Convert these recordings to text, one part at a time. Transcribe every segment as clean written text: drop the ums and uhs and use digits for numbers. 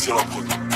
sur la prod.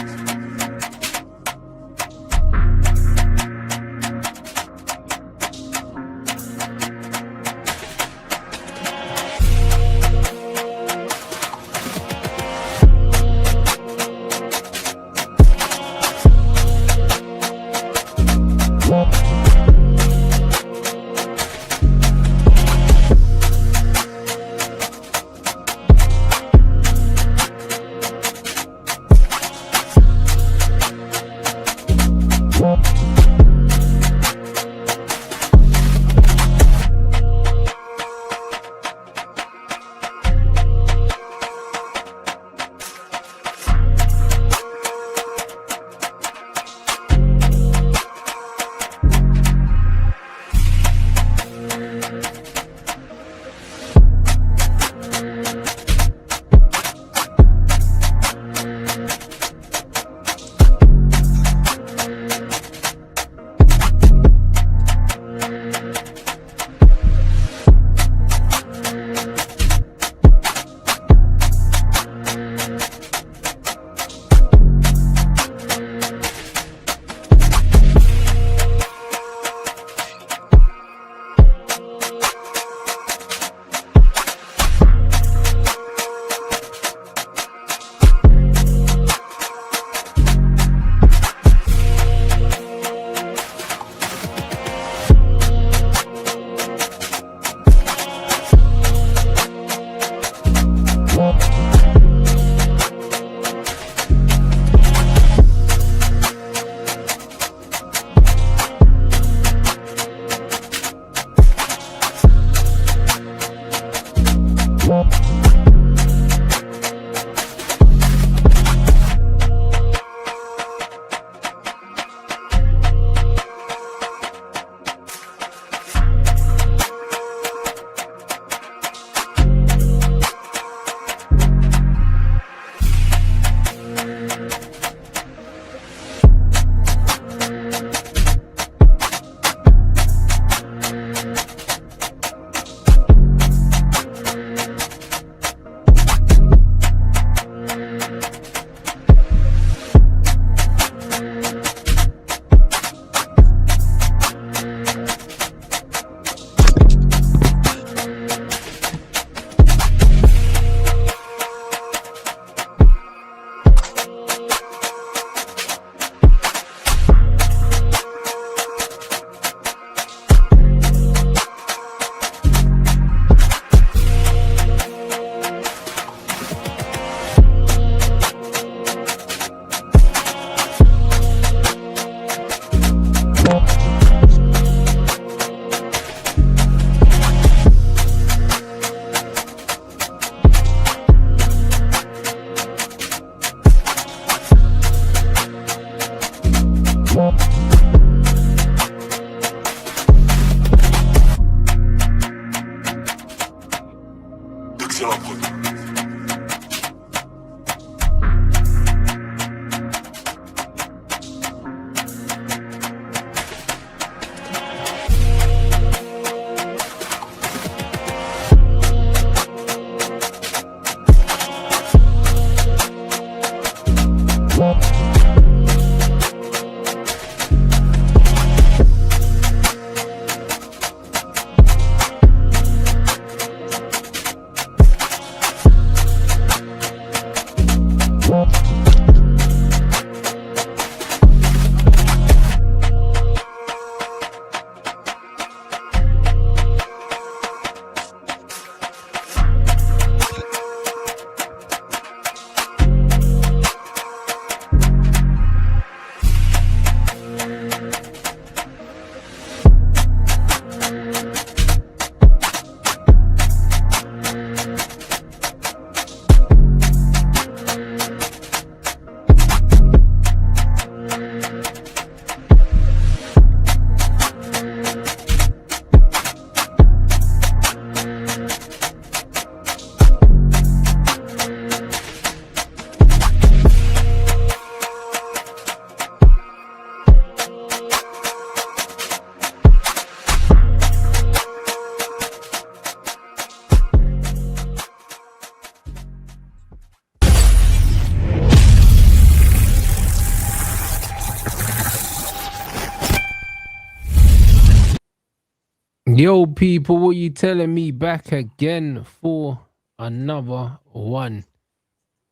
Yo, people, what you telling me? Back again for another one.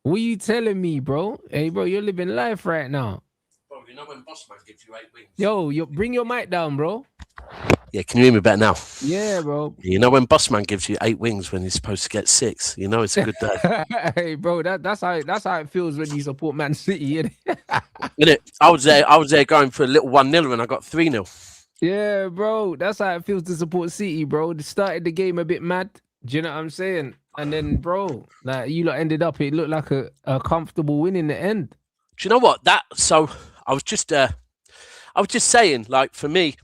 What you telling me, bro? Hey, bro, you're living life right now. Bro, you know when Bossman gives you 8 wings? Yo, bring your mic down, bro. Yeah, can you hear me better now? Yeah, bro. You know when Bossman gives you 8 wings when he's supposed to get 6? You know it's a good day. Hey, bro, that's how it feels when you support Man City. Innit? I was there going for a little 1-0 and I got 3-0. Yeah, bro, that's how it feels to support City, bro. They started the game a bit mad. Do you know what I'm saying? And then, bro, like you lot ended up, it looked like a comfortable win in the end. Do you know what? So I was just saying, like, for me,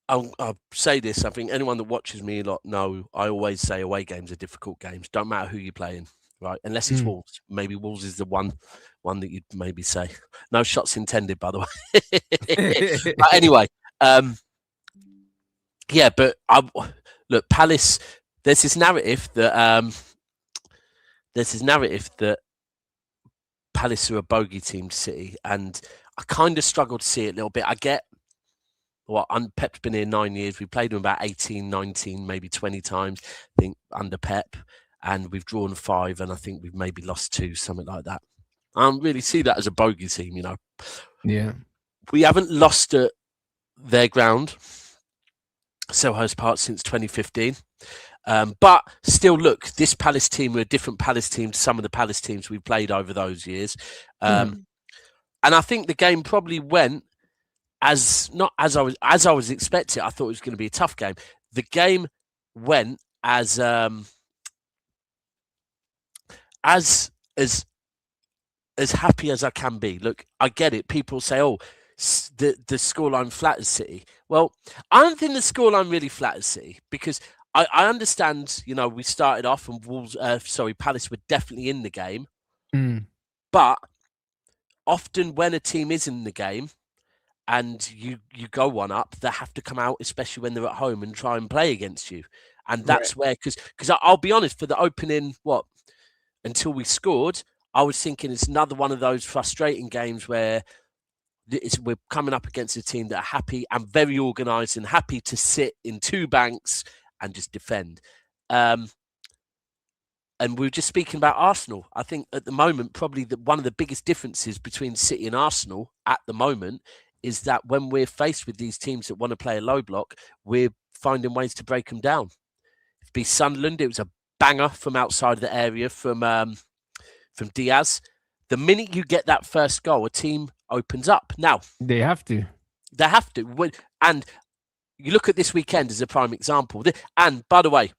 I'll say this. I think anyone that watches me a lot know I always say away games are difficult games. Don't matter who you're playing, right? Unless it's Wolves. Maybe Wolves is the one that you'd maybe say. No shots intended, by the way. But anyway, yeah. But look, Palace. There's this narrative that Palace are a bogey team to City, and I kind of struggle to see it a little bit. I get. Pep's been here 9 years. We played him about 18, 19, maybe 20 times, I think, under Pep. And we've drawn 5, and I think we've maybe lost 2, something like that. I don't really see that as a bogey team, you know. Yeah. We haven't lost at their ground, Selhurst Park, since 2015. But still, look, this Palace team are a different Palace team to some of the Palace teams we've played over those years. And I think the game probably went as I was expecting. I thought it was going to be a tough game. The game went as happy as I can be. Look, I get it. People say, "Oh, the scoreline flatters City." Well, I don't think the scoreline really flatters City because I understand. You know, we started off and Palace were definitely in the game, but often when a team is in the game and you go one up, they have to come out, especially when they're at home, and try and play against you. And that's where, because I'll be honest, for the opening, until we scored, I was thinking it's another one of those frustrating games where we're coming up against a team that are happy and very organised and happy to sit in 2 banks and just defend. And we were just speaking about Arsenal. I think at the moment, probably one of the biggest differences between City and Arsenal at the moment is that when we're faced with these teams that want to play a low block, we're finding ways to break them down. If it be Sunderland, it was a banger from outside of the area from Diaz. The minute you get that first goal, a team opens up. Now, They have to. And you look at this weekend as a prime example. And by the way,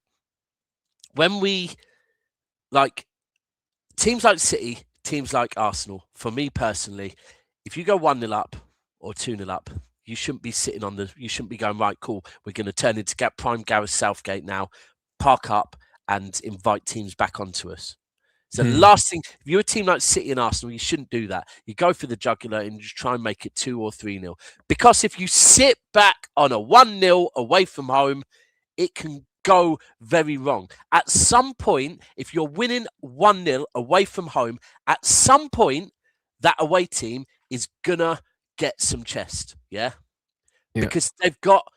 when we, like, teams like City, teams like Arsenal, for me personally, if you go 1-0 up or 2-0 up, you shouldn't be you shouldn't be going, right, cool, we're going to turn into prime Gareth Southgate now, park up and invite teams back onto us. So the last thing, if you're a team like City and Arsenal, you shouldn't do that. You go for the jugular and just try and make it 2 or 3-0. Because if you sit back on a 1-0 away from home, it can go very wrong. At some point, if you're winning 1-0 away from home, at some point, that away team is going to get some chest, yeah? Because they've got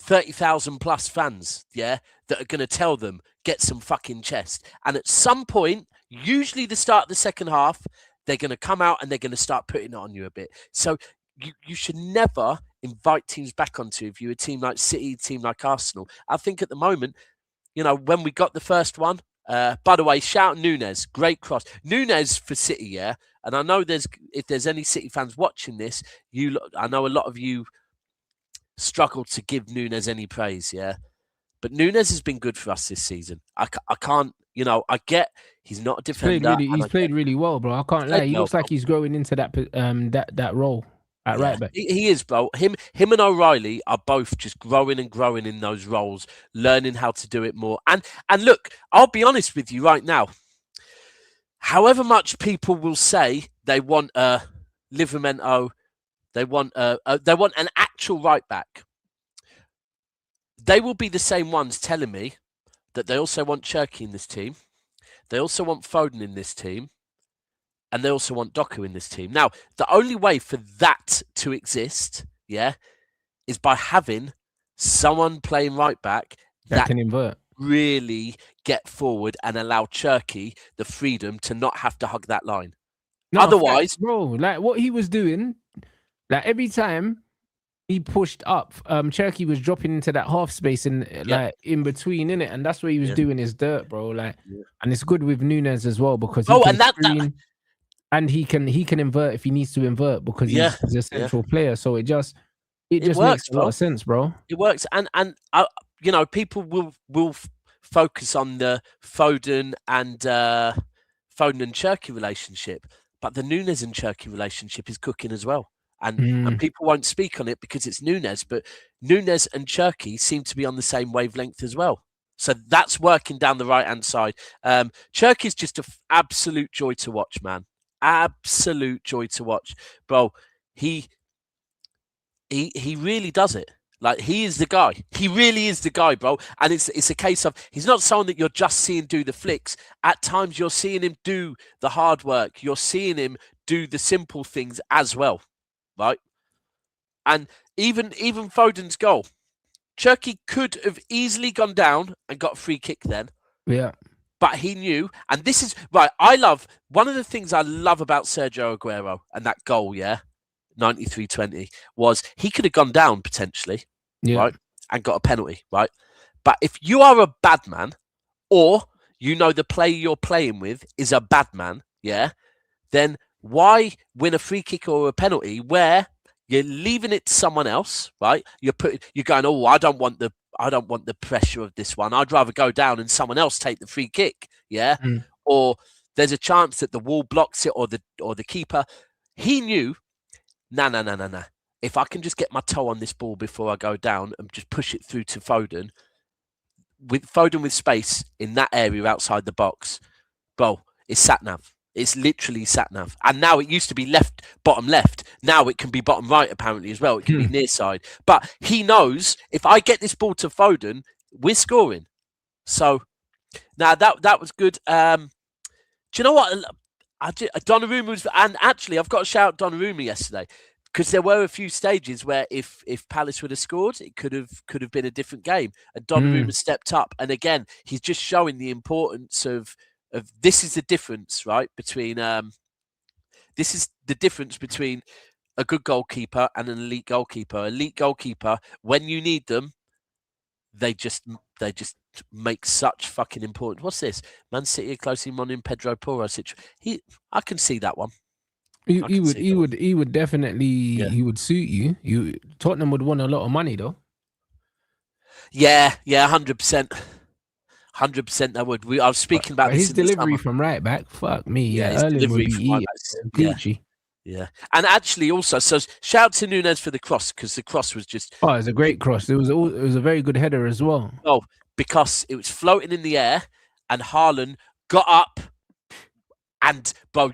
30,000 plus fans, that are going to tell them, get some fucking chest. And at some point, usually the start of the second half, they're going to come out and they're going to start putting it on you a bit. So you should never invite teams back onto if you're a team like City, a team like Arsenal. I think at the moment, you know, when we got the first one, by the way, shout Nunes, great cross. Nunes for City, yeah? And I know if there's any City fans watching this, I know a lot of you struggle to give Nunes any praise, yeah? But Nunes has been good for us this season. I can't, you know, I get he's not a defender. He's played really well, bro. I can't lie. He looks like he's growing into that role at right back. He is, bro. Him and O'Reilly are both just growing and growing in those roles, learning how to do it more. And look, I'll be honest with you right now. However much people will say they want a Livramento, they want an actual right back, they will be the same ones telling me that they also want Cherki in this team, they also want Foden in this team, and they also want Doku in this team. Now, the only way for that to exist, is by having someone playing right back that can invert. Really get forward and allow Cherky the freedom to not have to hug that line. No, Otherwise, facts, bro, like what he was doing, like every time he pushed up, Cherky was dropping into that half space and like in between, innit? And that's what he was doing his dirt, bro. Like, and it's good with Nunes as well because he can screen and he can invert if he needs to invert because he's a central player. So it just works, makes a lot of sense, bro. It works, and you know, people will focus on the Foden and Cherky relationship, but the Nunes and Cherky relationship is cooking as well. And people won't speak on it because it's Nunes, but Nunes and Cherky seem to be on the same wavelength as well. So that's working down the right-hand side. Cherky's just an absolute joy to watch, man. Absolute joy to watch. Bro, he really does it. Like, he is the guy. He really is the guy, bro. And it's a case of, he's not someone that you're just seeing do the flicks. At times, you're seeing him do the hard work. You're seeing him do the simple things as well, right? And even Foden's goal, Cherky could have easily gone down and got a free kick then. Yeah. But he knew, and this is, right, one of the things I love about Sergio Aguero and that goal, 93-20, was he could have gone down potentially, right, and got a penalty, right? But if you are a bad man, or you know the player you're playing with is a bad man, then why win a free kick or a penalty where you're leaving it to someone else, right? You're going, oh, I don't want the pressure of this one. I'd rather go down and someone else take the free kick, Or there's a chance that the wall blocks it or the keeper. He knew, nah. If I can just get my toe on this ball before I go down and just push it through to Foden, with space in that area outside the box, bro, it's sat-nav. It's literally sat-nav. And now it used to be bottom left. Now it can be bottom right, apparently, as well. It can be near side. But he knows, if I get this ball to Foden, we're scoring. So, now that was good. Do you know what? Donnarumma was... And actually, I've got to shout out Donnarumma yesterday, because there were a few stages where if Palace would have scored, it could have been a different game. And Donnarumma stepped up. And again, he's just showing the importance of this is the difference, right? Between this is the difference between a good goalkeeper and an elite goalkeeper. Elite goalkeeper, when you need them, they just make such fucking important. What's this? Man City are closing on in Pedro Porro situation. I can see that one. He would definitely he would suit you. Tottenham would want a lot of money though. Yeah, 100%. 100% they would. I was speaking about his delivery from right back. Fuck me. Yeah, his delivery from right back. Yeah. And actually also, so shout out to Nunes for the cross, because the cross was just... Oh, it was a great cross. It was a very good header as well. Oh, because it was floating in the air and Haaland got up and, bro,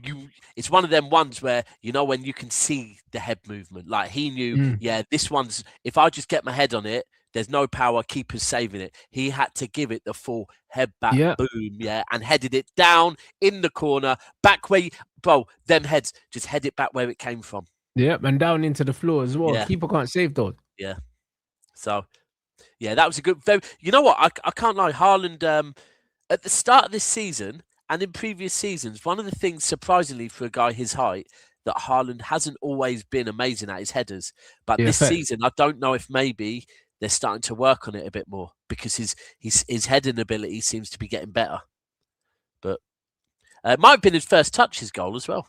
it's one of them ones where, you know, when you can see the head movement, like he knew, this one's, if I just get my head on it, there's no power, keeper's saving it. He had to give it the full head back, boom, and headed it down in the corner, back where, bro, them heads, just head it back where it came from. Yep, and down into the floor as well. Keeper can't save those. Yeah. So, that was a good, you know what, I can't lie, Haaland, at the start of this season and in previous seasons, one of the things, surprisingly for a guy his height, that Haaland hasn't always been amazing at his headers. But this season, I don't know if maybe they're starting to work on it a bit more, because his heading ability seems to be getting better. But it might have been his first touch, his goal as well.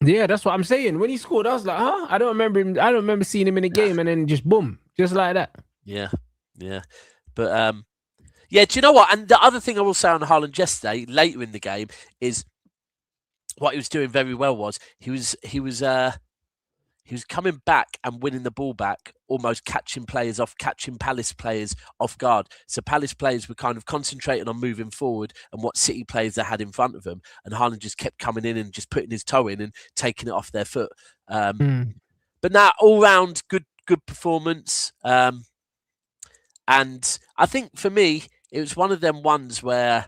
Yeah, that's what I'm saying. When he scored, I was like, huh? I don't remember him. I don't remember seeing him in a game, and then just boom, just like that. Yeah. But do you know what? And the other thing I will say on Haaland yesterday, later in the game, is what he was doing very well was he was coming back and winning the ball back, almost catching Palace players off guard. So Palace players were kind of concentrating on moving forward and what City players they had in front of them. And Haaland just kept coming in and just putting his toe in and taking it off their foot. But now all round good performance. And I think for me, it was one of them ones where,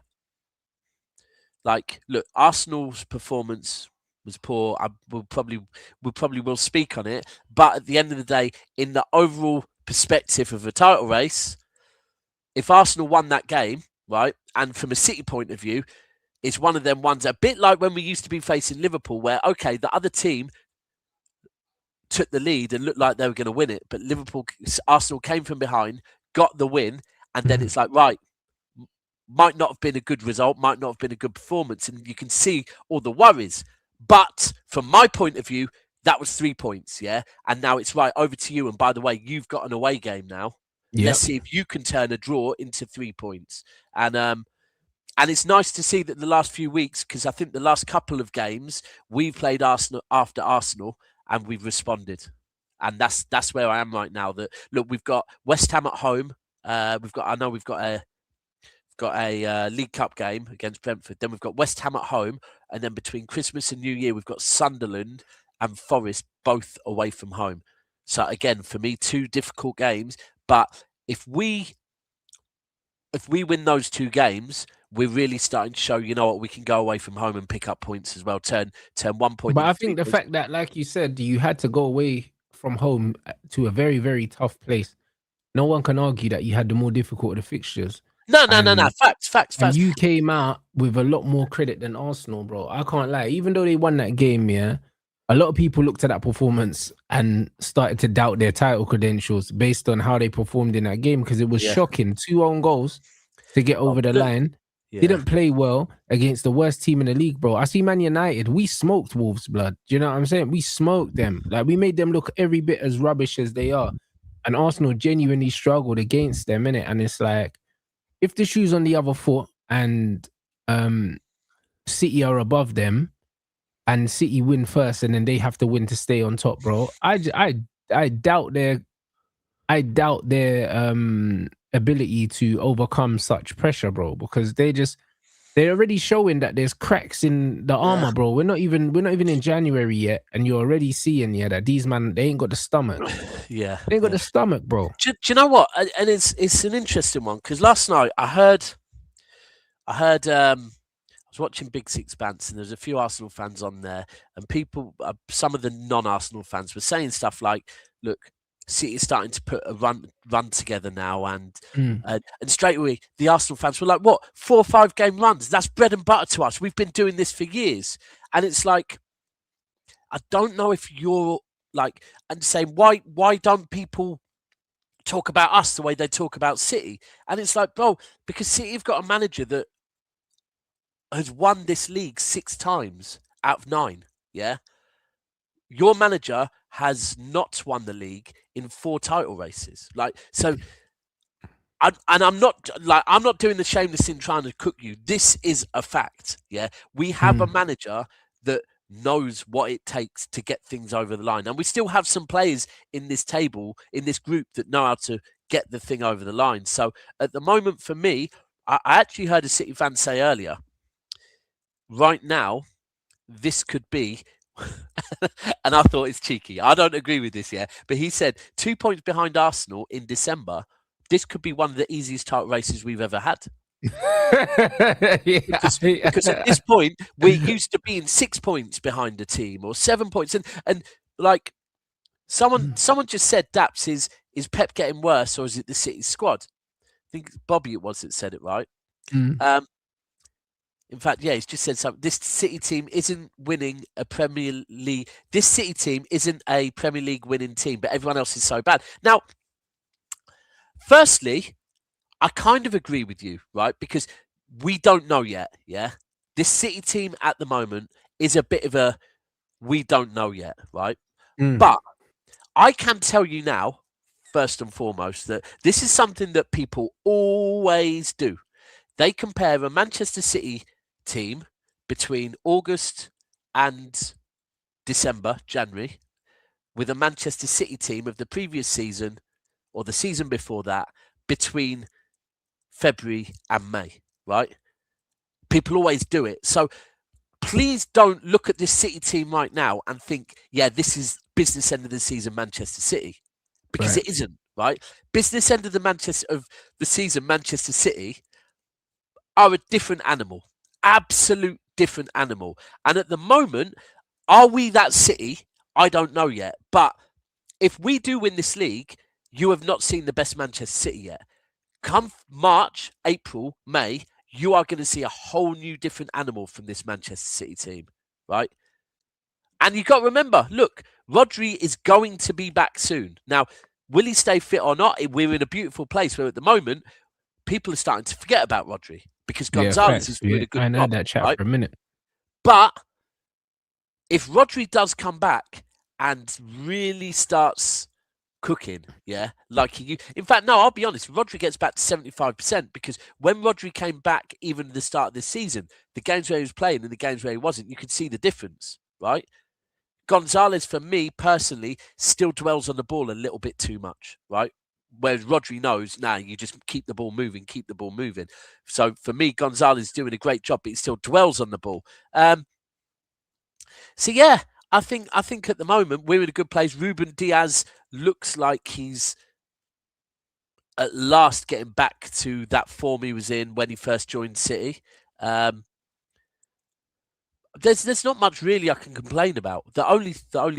like, look, Arsenal's performance was poor. We probably will speak on it, but at the end of the day, in the overall perspective of a title race, if Arsenal won that game, right, and from a City point of view, it's one of them ones, a bit like when we used to be facing Liverpool, where, okay, the other team took the lead and looked like they were going to win it, but Arsenal came from behind, got the win, and then it's like, right, might not have been a good result, might not have been a good performance, and you can see all the worries. But from my point of view, that was 3 points, yeah? And now it's right, over to you. And by the way, you've got an away game now. Yep. Let's see if you can turn a draw into 3 points. And it's nice to see that the last few weeks, because I think the last couple of games, we've played Arsenal after Arsenal, and we've responded. And that's where I am right now. That look, we've got West Ham at home. We've got a League Cup game against Brentford. Then we've got West Ham at home, and then between Christmas and New Year, we've got Sunderland and Forest both away from home. So again, for me, 2 difficult games. But if we win those 2 games, we're really starting to show, you know what, we can go away from home and pick up points as well. Turn 1 point. But I think the fact that, like you said, you had to go away from home to a very, very tough place. No one can argue that you had the more difficult of the fixtures. No. Facts. And you came out with a lot more credit than Arsenal, bro. I can't lie. Even though they won that game, yeah, a lot of people looked at that performance and started to doubt their title credentials based on how they performed in that game, because it was shocking. 2 own goals to get over the line. Yeah. Didn't play well against the worst team in the league, bro. I see Man United. We smoked Wolves, blood. Do you know what I'm saying? We smoked them. Like, we made them look every bit as rubbish as they are. And Arsenal genuinely struggled against them, innit? And it's like, if the shoe's on the other foot and City are above them and City win first and then they have to win to stay on top, bro, I doubt their ability to overcome such pressure, bro, because they're already showing that there's cracks in the armor, bro. We're not even in January yet, and you're already seeing that these man, they ain't got the stomach. Yeah, they ain't got the stomach, bro. Do you know what? And it's an interesting one, because last night I heard I was watching Big Six Bants, and there's a few Arsenal fans on there, and people, some of the non-Arsenal fans were saying stuff like, "Look, City is starting to put a run together now," and straight away the Arsenal fans were like, "What, 4 or 5 game runs? That's bread and butter to us. We've been doing this for years." And it's like, I don't know if you're like, and saying why don't people talk about us the way they talk about City? And it's like, bro, because City have got a manager that has won this league 6 times out of 9. Yeah, your manager has not won the league in 4 title races. Like, so, I'm not doing the shameless in trying to cook you. This is a fact. Yeah, we have a manager that knows what it takes to get things over the line, and we still have some players in this table, in this group, that know how to get the thing over the line. So at the moment, for me, I actually heard a City fan say earlier, right now, this could be. And I thought it's cheeky. I don't agree with this yet, but he said 2 points behind Arsenal in December. This could be one of the easiest title races we've ever had. Because at this point, we're used to being 6 points behind a team or 7 points, and like someone just said, DAPS, is Pep getting worse, or is it the City squad? I think Bobby it was that said it, right? In fact, yeah, he's just said something. This City team isn't winning a Premier League. This City team isn't a Premier League winning team, but everyone else is so bad. Now, firstly, I kind of agree with you, right? Because we don't know yet, yeah? This City team at the moment is a bit of a we don't know yet, right? But I can tell you now, first and foremost, that this is something that people always do. They compare a Manchester City team between August and December, January, with a Manchester City team of the previous season or the season before that between February and May, right? People always do it. So please don't look at this City team right now and think, yeah, this is business end of the season Manchester City, because it isn't, right? Business end of the season Manchester City are a different animal, absolute different animal. And at the moment, are we that City? I don't know yet. But if we do win this league, you have not seen the best Manchester City yet. Come March, April, May, you are going to see a whole new different animal from this Manchester City team, right? And you've got to remember, look, Rodri is going to be back soon. Now, will he stay fit or not? We're in a beautiful place where at the moment, people are starting to forget about Rodri because Gonzalez is doing a good job. I heard that chat for a minute. But if Rodri does come back and really starts cooking, like in fact, no, I'll be honest, Rodri gets back to 75% because when Rodri came back, even at the start of this season, the games where he was playing and the games where he wasn't, you could see the difference, right? Gonzalez, for me personally, still dwells on the ball a little bit too much, right? Whereas Rodri knows, you just keep the ball moving. So for me, Gonzalez is doing a great job, but he still dwells on the ball. So yeah, I think at the moment we're in a good place. Ruben Diaz looks like he's at last getting back to that form he was in when he first joined City. There's not much really I can complain about. The only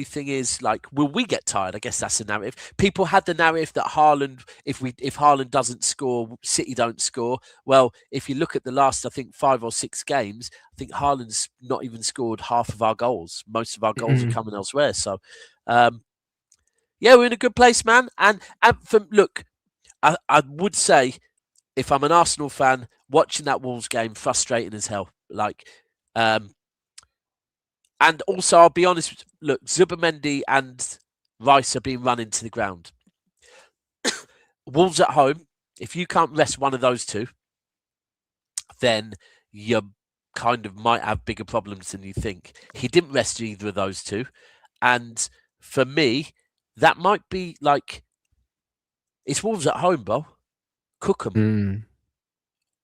thing is, like, will we get tired? I guess that's the narrative. People had the narrative that Haaland, if Haaland doesn't score, City don't score. Well, if you look at the last, I think 5 or 6 games, I think Haaland's not even scored half of our goals. Most of our goals are coming elsewhere. So, yeah, we're in a good place, man. And look, I would say, if I'm an Arsenal fan, watching that Wolves game, frustrating as hell. Like, and also, I'll be honest, look, Zubimendi and Rice are being run into the ground. Wolves at home, if you can't rest one of those two, then you kind of might have bigger problems than you think. He didn't rest either of those two. And for me, that might be like, it's Wolves at home, bro. Cook them.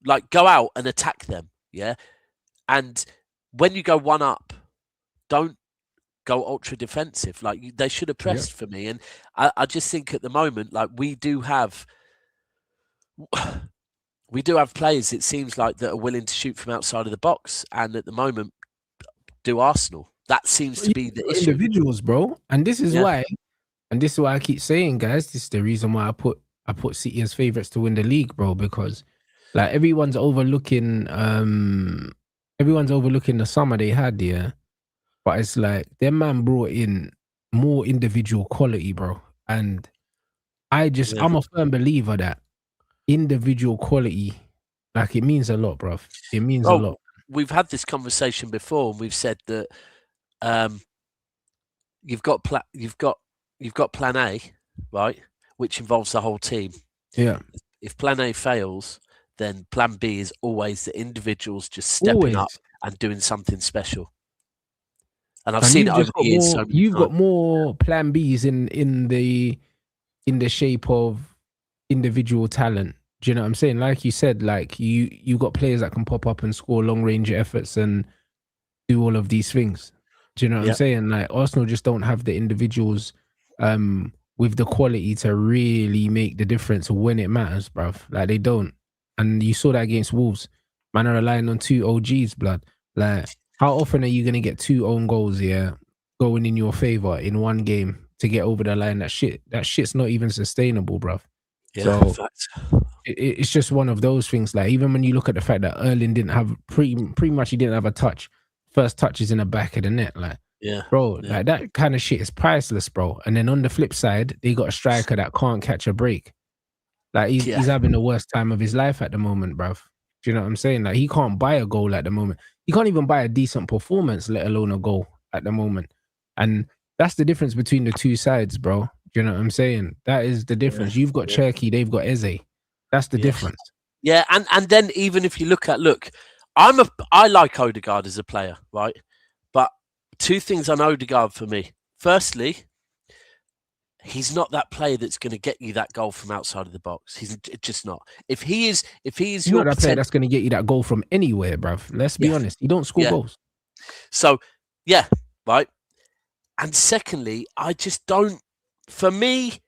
Like, go out and attack them, yeah? And when you go one up, don't go ultra defensive. Like, they should have pressed for me. And I just think at the moment, like, we do have players, it seems like, that are willing to shoot from outside of the box. And at the moment, do Arsenal. That seems to be the issue. Individuals, bro. And this is why, I keep saying, guys, this is the reason why I put City as favourites to win the league, bro, because like everyone's overlooking the summer they had, but it's like their man brought in more individual quality, bro. And I'm a firm believer that individual quality, like, it means a lot, bro. It means a lot. We've had this conversation before, and we've said that you've got plan A, right, which involves the whole team. Yeah. If plan A fails, then plan B is always the individuals just stepping up and doing something special. And I've seen it over the years. You've got more plan Bs in the shape of individual talent. Do you know what I'm saying? Like you said, like you got players that can pop up and score long range efforts and do all of these things. Do you know what I'm saying? Like, Arsenal just don't have the individuals with the quality to really make the difference when it matters, bruv. Like, they don't. And you saw that against Wolves. Man are relying on 2 OGs, blood. Like, how often are you going to get 2 own goals, going in your favour in one game to get over the line? That shit's not even sustainable, bruv. Yeah, so it's just one of those things. Like, even when you look at the fact that Erling didn't have pretty much, he didn't have a touch. First touch is in the back of the net, like, bro, like, that kind of shit is priceless, bro. And then on the flip side, they got a striker that can't catch a break. Like, he's having the worst time of his life at the moment, bruv. Do you know what I'm saying? Like, he can't buy a goal at the moment. He can't even buy a decent performance, let alone a goal at the moment. And that's the difference between the two sides, bro. Do you know what I'm saying? That is the difference. You've got Cherky, they've got Eze. That's the difference. Yeah, and then even if you look, I like Odegaard as a player, right? But 2 things on Odegaard for me. Firstly, he's not that player that's going to get you that goal from outside of the box. He's just not. If he is he's not that player that's going to get you that goal from anywhere, bruv. Let's be honest. He don't score goals. So, right. And secondly, I just don't. For me,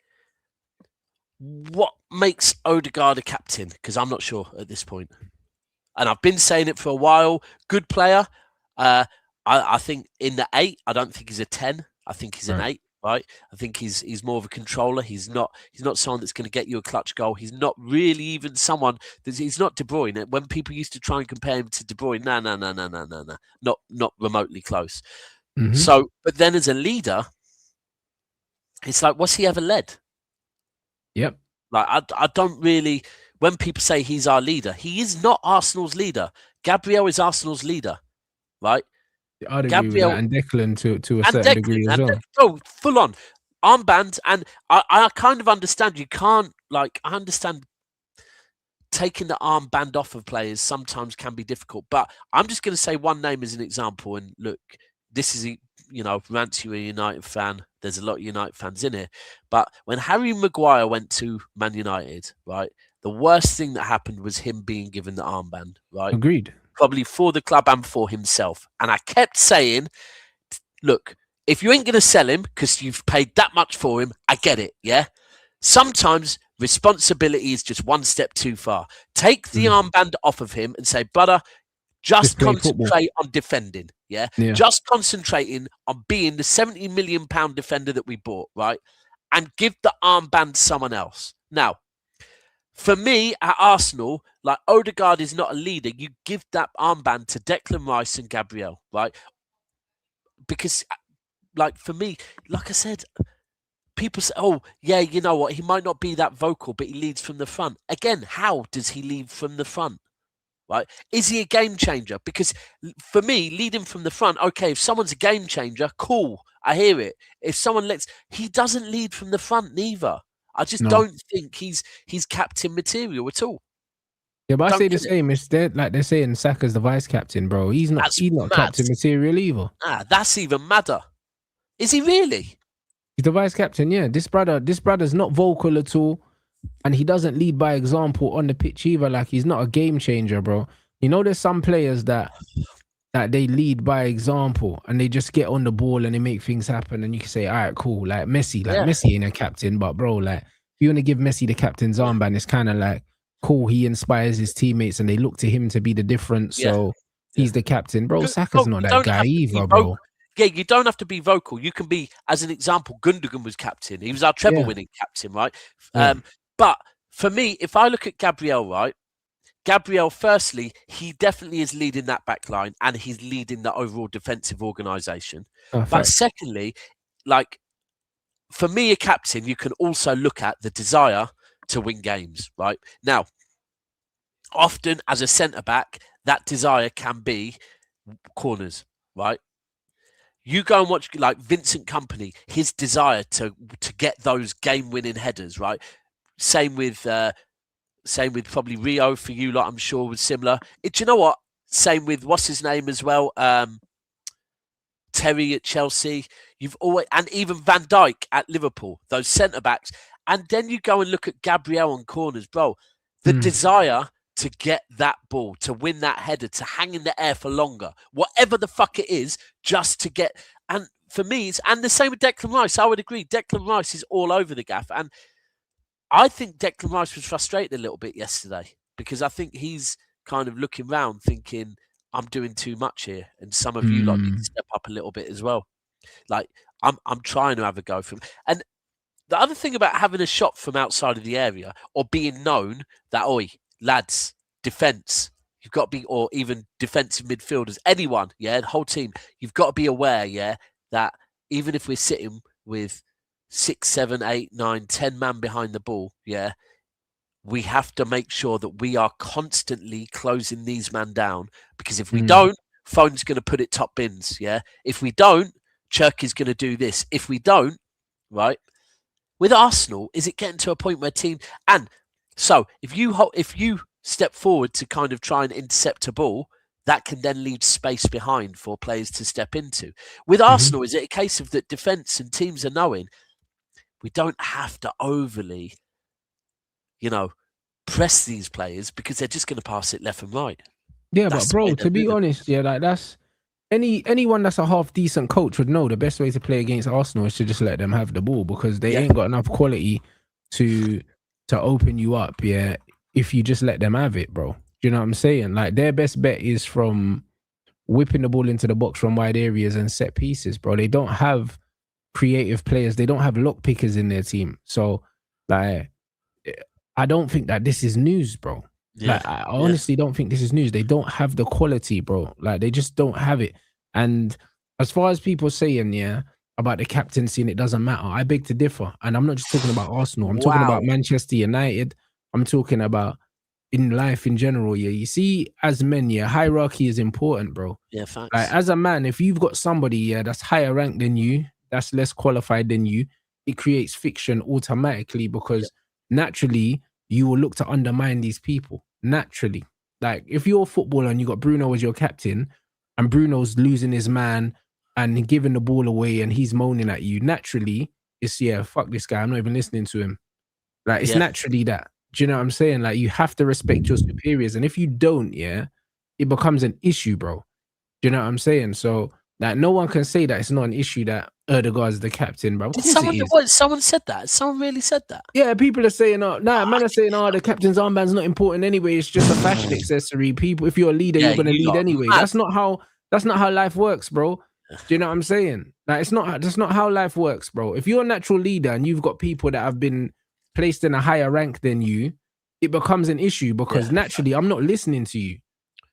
what makes Odegaard a captain? Because I'm not sure at this point. And I've been saying it for a while. Good player. I think in the 8, I don't think he's a 10. I think he's an 8. right? I think he's more of a controller. He's not someone that's going to get you a clutch goal. He's not really even someone he's not De Bruyne. When people used to try and compare him to De Bruyne, no, not remotely close. So, but then as a leader, it's like, what's he ever led? Yep. Like, I don't really. When people say he's our leader, he is not Arsenal's leader. Gabriel is Arsenal's leader, right? I'd agree with that, and Declan to a certain degree as well. Oh, full on armband, and I kind of understand. You can't I understand taking the armband off of players sometimes can be difficult, but I'm just going to say one name as an example. And look, this is Rants, you're a United fan. There's a lot of United fans in here, but when Harry Maguire went to Man United, right, the worst thing that happened was him being given the armband, right? Agreed. Probably for the club and for himself. And I kept saying, look, if you ain't going to sell him because you've paid that much for him, I get it, yeah? Sometimes responsibility is just one step too far. Take the armband off of him and say, brother, just concentrate on defending, yeah? Just concentrating on being the £70 million defender that we bought, right? And give the armband to someone else. Now, for me, at Arsenal, like, Odegaard is not a leader. You give that armband to Declan Rice and Gabriel, right? Because, like, for me, like I said, people say, oh, yeah, you know what? He might not be that vocal, but he leads from the front. Again, how does he lead from the front, right? Is he a game changer? Because for me, leading from the front, okay, if someone's a game changer, cool, I hear it. If someone he doesn't lead from the front neither. I just don't think he's captain material at all. Yeah, but I say the same. It's like they're saying Saka's the vice captain, bro. He's not captain material either. That's even madder. Is he really? He's the vice captain, yeah. This brother's not vocal at all, and he doesn't lead by example on the pitch either. Like, he's not a game changer, bro. You know, there's some players that they lead by example and they just get on the ball and they make things happen, and you can say, all right, cool. Like Messi, Messi ain't a captain, but bro, like, if you want to give Messi the captain's armband, it's kind of like, cool, he inspires his teammates and they look to him to be the difference. So he's the captain, bro. Saka's not that guy either, bro. Yeah, you don't have to be vocal. You can be, as an example, Gundogan was captain. He was our treble-winning captain, right? But for me, if I look at Gabriel, right, Gabriel, firstly, he definitely is leading that back line and he's leading the overall defensive organisation. But secondly, like, for me, a captain, you can also look at the desire to win games, right? Now, often as a centre-back, that desire can be corners, right? You go and watch, like, Vincent Kompany, his desire to get those game-winning headers, right? Same with probably Rio for you lot, I'm sure, was similar. Do you know what? Same with, what's his name as well? Terry at Chelsea. And even Van Dijk at Liverpool, those centre-backs. And then you go and look at Gabriel on corners, bro. The desire to get that ball, to win that header, to hang in the air for longer, whatever the fuck it is, just to get. And for me, and the same with Declan Rice. I would agree. Declan Rice is all over the gaff. And I think Declan Rice was frustrated a little bit yesterday because I think he's kind of looking around thinking, I'm doing too much here. And some of you lot need to step up a little bit as well. Like, I'm trying to have a go for him. And the other thing about having a shot from outside of the area or being known that, oi, lads, defence, you've got to be, or even defensive midfielders, anyone, the whole team, you've got to be aware, that even if we're sitting with 6, 7, 8, 9, 10 man behind the ball, we have to make sure that we are constantly closing these men down, because if we don't, Phone's going to put it top bins, If we don't, Churky's going to do this. If we don't, right? With Arsenal, is it getting to a point where and so if you step forward to kind of try and intercept a ball, that can then leave space behind for players to step into. With Arsenal, is it a case of that defence and teams are knowing we don't have to overly, press these players because they're just going to pass it left and right. Yeah, that's, but bro, to be honest, like, that's anyone that's a half decent coach would know the best way to play against Arsenal is to just let them have the ball, because they ain't got enough quality to open you up, if you just let them have it, bro. Do you know what I'm saying? Like, their best bet is from whipping the ball into the box from wide areas and set pieces, bro. They don't have creative players. They don't have lock pickers in their team. So, like, I don't think that this is news, bro. Yeah. Like, I honestly don't think this is news. They don't have the quality, bro. Like, they just don't have it. And as far as people saying, about the captaincy and it doesn't matter, I beg to differ. And I'm not just talking about Arsenal. I'm talking about Manchester United. I'm talking about in life in general. Yeah, you see, as men, hierarchy is important, bro. Yeah, facts. Like, as a man, if you've got somebody that's higher ranked than you, that's less qualified than you, it creates fiction automatically because naturally you will look to undermine these people. Naturally, like if you're a footballer and you got Bruno as your captain, and Bruno's losing his man and giving the ball away and he's moaning at you, naturally it's fuck this guy, I'm not even listening to him. Like it's naturally that. Do you know what I'm saying? Like you have to respect your superiors, and if you don't, it becomes an issue, bro. Do you know what I'm saying? So like no one can say that it's not an issue that Erdegaard's the captain, bro. Someone said that? Someone really said that? Yeah, people are saying, man are saying, the captain's armband's not important anyway. It's just a fashion accessory. People, if you're a leader, you're gonna lead anyway. That's not how life works, bro. Do you know what I'm saying? Like that's not how life works, bro. If you're a natural leader and you've got people that have been placed in a higher rank than you, it becomes an issue because naturally I'm not listening to you.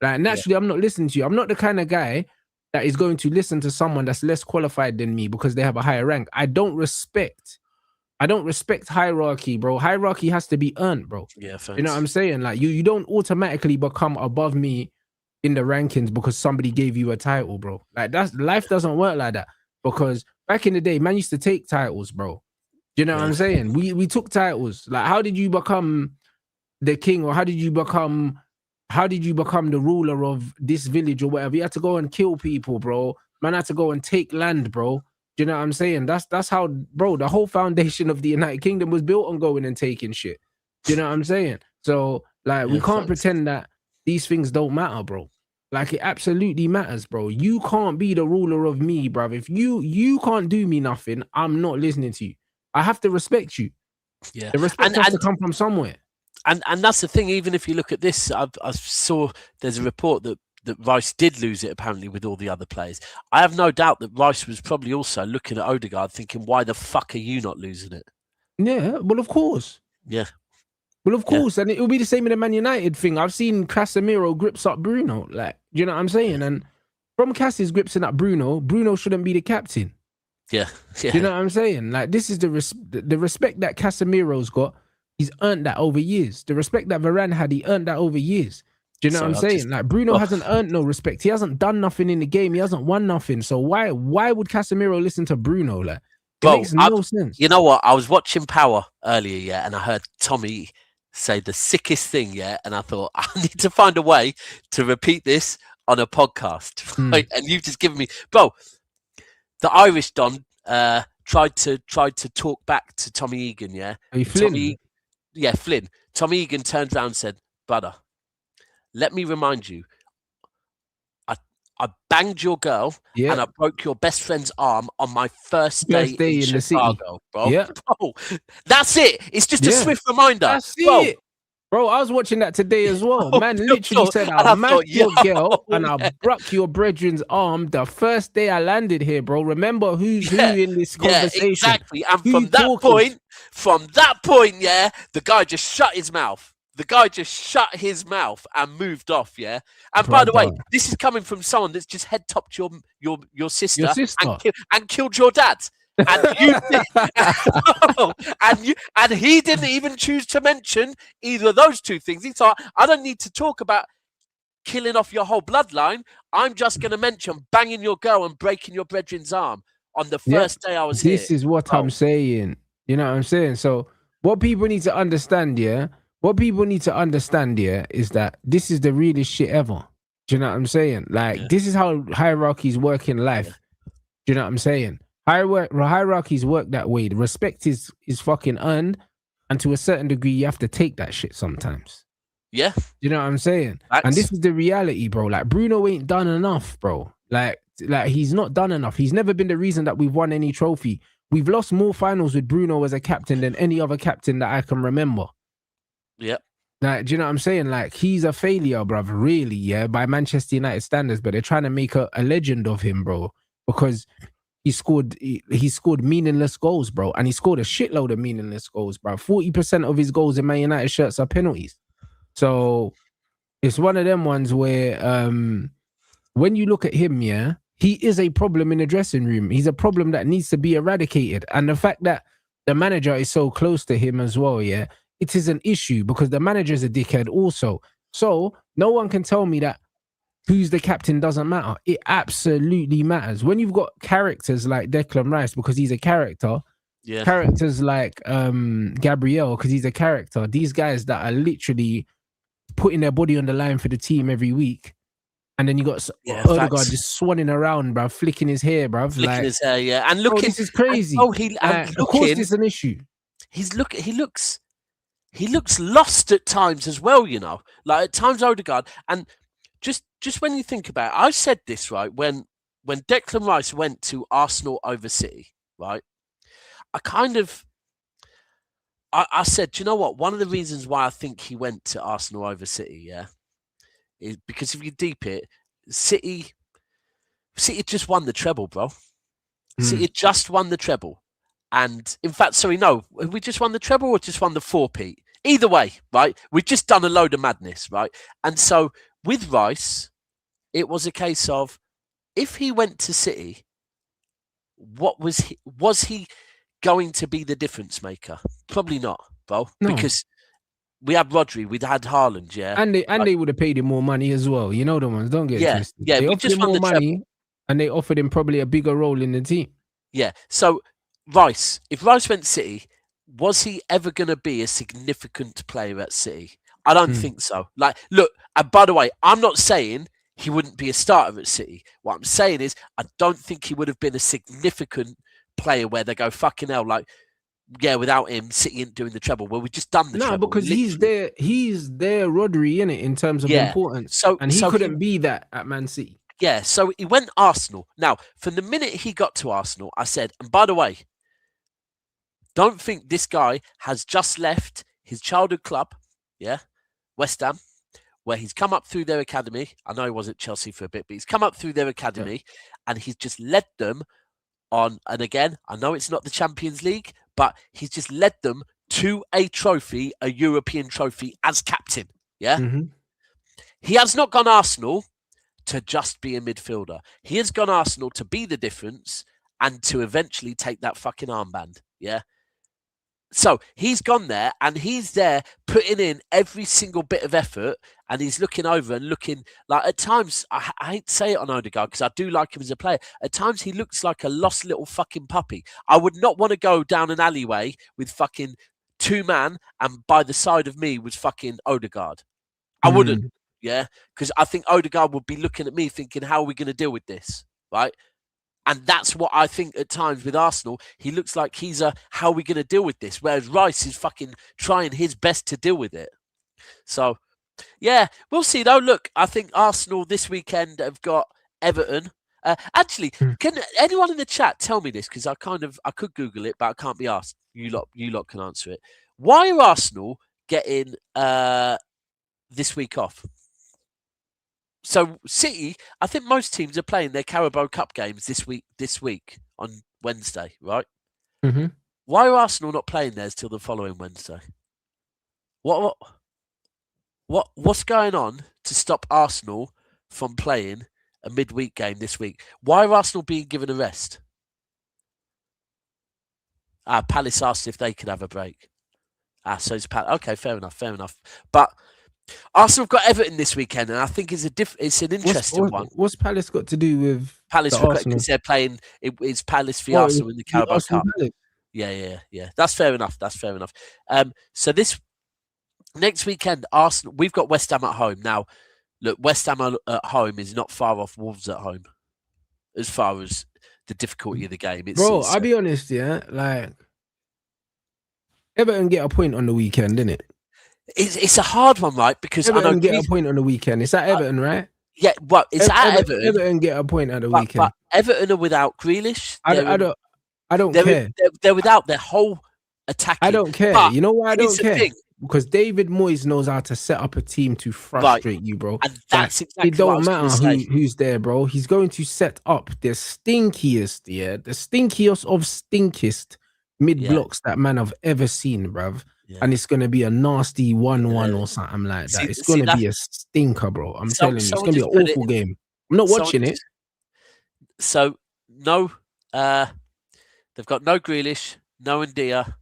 Like naturally I'm not listening to you. I'm not the kind of guy that is going to listen to someone that's less qualified than me because they have a higher rank. I don't respect hierarchy, bro. Hierarchy has to be earned, bro. Yeah, thanks. You know what I'm saying? Like you don't automatically become above me in the rankings because somebody gave you a title, bro. Like life doesn't work like that. Because back in the day, man used to take titles, bro. You know what I'm saying? We took titles. Like, how did you become the king, or how did you become the ruler of this village or whatever? You had to go and kill people, bro. Man had to go and take land, bro. Do you know what I'm saying? That's how, bro, the whole foundation of the United Kingdom was built on going and taking shit. Do you know what I'm saying? So, like, we can't pretend that these things don't matter, bro. Like, it absolutely matters, bro. You can't be the ruler of me, bro. If you can't do me nothing, I'm not listening to you. I have to respect you. Yeah. The respect has to come from somewhere. And that's the thing. Even if you look at this, I saw there's a report that Rice did lose it apparently with all the other players. I have no doubt that Rice was probably also looking at Odegaard thinking, why the fuck are you not losing it? Yeah, well, of course. Yeah. Well, of course. And it'll be the same in the Man United thing. I've seen Casemiro grips up Bruno. Like, you know what I'm saying? And from Cass's gripsing up Bruno shouldn't be the captain. Yeah. Do you know what I'm saying? Like, this is the respect that Casemiro's got. He's earned that over years. The respect that Varane had, he earned that over years. Do you know what I'm saying? Like, Bruno hasn't earned no respect. He hasn't done nothing in the game. He hasn't won nothing. So why would Casemiro listen to Bruno? Like, it makes no sense. You know what? I was watching Power earlier, and I heard Tommy say the sickest thing, and I thought, I need to find a way to repeat this on a podcast. Right? And you've just given me, bro, the Irish Don tried to talk back to Tommy Egan, Flynn? Flynn. Tommy Egan turned around and said, brother, let me remind you, I banged your girl and I broke your best friend's arm on my first day in Chicago, bro. Yeah. Bro, that's it. It's just a swift reminder. That's it. Bro, I was watching that today as well. Man literally said, I magged your girl and I broke your brethren's arm the first day I landed here, bro. Remember who's who in this conversation. Yeah, exactly. And from that point, the guy just shut his mouth. The guy just shut his mouth and moved off, And by the way, this is coming from someone that's just head topped your sister. And killed your dad. And and he didn't even choose to mention either of those two things. He thought, I don't need to talk about killing off your whole bloodline. I'm just going to mention banging your girl and breaking your brethren's arm on the first day I was here. This is what I'm saying. You know what I'm saying? So what people need to understand, is that this is the realest shit ever. Do you know what I'm saying? Like, this is how hierarchies work in life. Do you know what I'm saying? Hierarchies work that way. The respect is fucking earned, and to a certain degree, you have to take that shit sometimes. Yeah. You know what I'm saying? And this is the reality, bro. Like, Bruno ain't done enough, bro. Like he's not done enough. He's never been the reason that we've won any trophy. We've lost more finals with Bruno as a captain than any other captain that I can remember. Yep. Like, do you know what I'm saying? Like, he's a failure, brother, really, by Manchester United standards, but they're trying to make a legend of him, bro. Because he scored meaningless goals, bro, and he scored a shitload of meaningless goals, bro. 40% of his goals in Man United shirts are penalties. So it's one of them ones where when you look at him, yeah, he is a problem in the dressing room. He's a problem that needs to be eradicated. And the fact that the manager is so close to him as well, yeah, it is an issue because the manager is a dickhead also. So no one can tell me that who's the captain doesn't matter. It absolutely matters. When you've got characters like Declan Rice, because he's a character, characters like Gabriel, because he's a character, these guys that are literally putting their body on the line for the team every week. And then you got Odegaard just swanning around, bruv, flicking his hair, bruv. Flicking his hair, yeah. And looking, this is crazy. Of course it's an issue. He looks lost at times as well, you know. Like at times Odegaard. And just when you think about it, I said this, right, when Declan Rice went to Arsenal over City, right? I said, do you know what? One of the reasons why I think he went to Arsenal over City, yeah, is because if you deep it, City just won the treble, bro. City just won the treble. And in fact, sorry, no, have we just won the treble or just won the 4-peat? Either way, right? We've just done a load of madness, right? And so with Rice, it was a case of if he went to City, was he going to be the difference maker? Probably not, bro. No. Because we had Rodri, we'd had Haaland, yeah. And they would have paid him more money as well. You know the ones, don't get twisted. Yeah, they we just won the money treble. And they offered him probably a bigger role in the team. Yeah. So Rice, if Rice went to City, was he ever going to be a significant player at City? I don't think so. Like, look, and by the way, I'm not saying he wouldn't be a starter at City. What I'm saying is I don't think he would have been a significant player where they go, fucking hell, like, yeah, without him, City ain't doing the treble. Well, we've just done the treble. No, because literally. he's their Rodri, innit, in terms of importance. And he couldn't be that at Man City. Yeah, so he went Arsenal. Now, from the minute he got to Arsenal, I said, and by the way, don't think this guy has just left his childhood club, yeah, West Ham, where he's come up through their academy. I know he was at Chelsea for a bit, but he's come up through their academy and he's just led them on, and again, I know it's not the Champions League, but he's just led them to a trophy, a European trophy as captain, yeah? He has not gone Arsenal to just be a midfielder. He has gone Arsenal to be the difference and to eventually take that fucking armband, yeah? So he's gone there and he's there putting in every single bit of effort and he's looking over and looking like at times, I hate to say it on Odegaard because I do like him as a player. At times he looks like a lost little fucking puppy. I would not want to go down an alleyway with fucking 2 man and by the side of me was fucking Odegaard. I wouldn't, yeah? Because I think Odegaard would be looking at me thinking, how are we going to deal with this, right? And that's what I think at times with Arsenal. He looks like he's how are we going to deal with this? Whereas Rice is fucking trying his best to deal with it. So, yeah, we'll see though. Look, I think Arsenal this weekend have got Everton. Actually, can anyone in the chat tell me this? Because I could Google it, but I can't be asked. You lot can answer it. Why are Arsenal getting this week off? So City, I think most teams are playing their Carabao Cup games this week on Wednesday, right? Why are Arsenal not playing theirs till the following Wednesday? What's going on to stop Arsenal from playing a midweek game this week? Why are Arsenal being given a rest? Palace asked if they could have a break. So it's Palace. Okay, fair enough. But Arsenal have got Everton this weekend, and I think it's an interesting one. What's Palace got to do with Palace? Because they're playing. It's Palace v Arsenal in the Carabao Cup. Yeah. That's fair enough. So this next weekend, Arsenal. We've got West Ham at home now. Look, West Ham at home is not far off Wolves at home, as far as the difficulty of the game. I'll be honest, yeah. Like Everton get a point on the weekend, innit? It's a hard one, right? Because Everton get a point on the weekend. It's at Everton, right? Yeah, well, it's at Everton. Everton get a point at the weekend. But Everton are without Grealish. I don't care. They're without their whole attack. I don't care. You know why I don't care? because David Moyes knows how to set up a team to frustrate you, bro. And that's exactly it don't what I was matter say. who's there, bro. He's going to set up the stinkiest of stinkest mid blocks that man I've ever seen, bruv. And it's gonna be a nasty 1-1 or something like that. It's gonna be a stinker, bro. I'm telling you, it's gonna be an awful game. I'm not watching it. So no, they've got no Grealish, no Ndia,